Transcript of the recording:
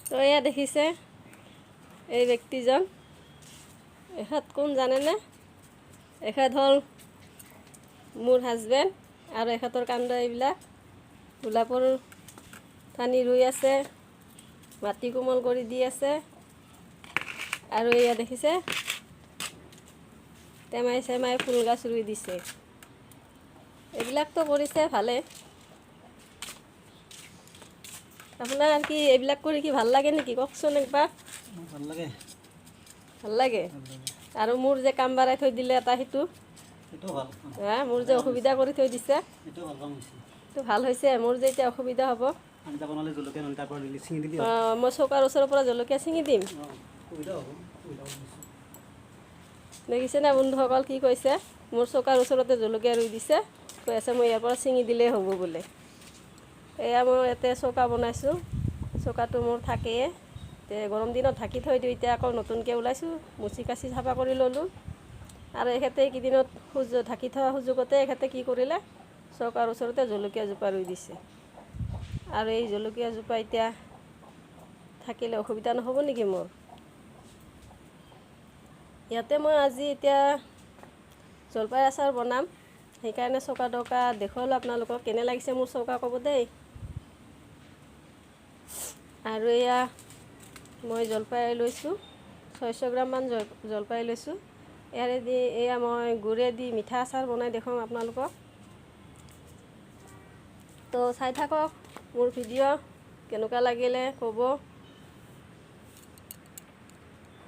তো এয়া দেখিছে এই ব্যক্তিজন, এখেত কোন জানেনে? এখেত হ'ল মোৰ হাজবেণ্ড আৰু এখেতৰ কাণ্ড এইবিলাক গোলাপৰ ঠানি ৰুই আছে, মাটি কোমল কৰি দি আছে। আৰু এয়া দেখিছে টেমাই চেমাই ফুল গছ ৰুই দিছে। এইবিলাকতো কৰিছে ভালে। আপোনাৰ কি এইবিলাক কৰি কি ভাল লাগে নেকি? কওকচোন একবাৰ। ভাল লাগে। ভাল লাগে। আৰু মোৰ যে কাম বাঢ়াই থৈ দিলে এটা সেইটো ভাল। মোৰ যে অসুবিধা কৰি থৈ দিছে এইটো ভাল কাম হৈছে। সেইটো ভাল হৈছে। মোৰ যে এতিয়া অসুবিধা হ'ব, আঞ্জা বনালে জলকীয়া নলি তাৰ পৰা দিলে ছিঙি দিবি। মই চৌকাৰ ওচৰৰ পৰা জলকীয়া ছিঙি দিম। সুবিধা হ'ব। দেখিছেনে বন্ধুসকল কি কৈছে? মোৰ চৌকাৰ ওচৰতে জলকীয়া ৰুই দিছে, কৈ আছে মই ইয়াৰ পৰা ছিঙি দিলেই হ'ব বোলে। এয়া মই ইয়াতে চৌকা বনাইছোঁ, চৌকাটো মোৰ থাকেই। গৰম দিনত ঢাকি থৈ দিওঁ, এতিয়া আকৌ নতুনকৈ ওলাইছোঁ, মুচি কাচি চাফা কৰি ল'লোঁ। আৰু এখেতে এইকেইদিনত ঢাকি থোৱা সুযোগতে এখেতে কি কৰিলে, চৌকাৰ ওচৰতে জলকীয়াজোপা ৰুই দিছে। আৰু এই জলকীয়াজোপা এতিয়া থাকিলে অসুবিধা নহ'ব নেকি মোৰ? ইয়াতে মই আজি এতিয়া জলফাই আচাৰ বনাম, সেইকাৰণে চৌকা তৌকা দেখুৱালোঁ আপোনালোকক। কেনে লাগিছে মোৰ চৌকা ক'ব দেই। আৰু এয়া মই জলফাই লৈছোঁ, 600 গ্ৰামমান জলফাই লৈছোঁ। ইয়াৰেদি এয়া মই গুড়েদি মিঠা আচাৰ বনাই দেখুৱাম আপোনালোকক। তো চাই থাকক মোৰ ভিডিঅ', কেনেকুৱা লাগিলে ক'ব।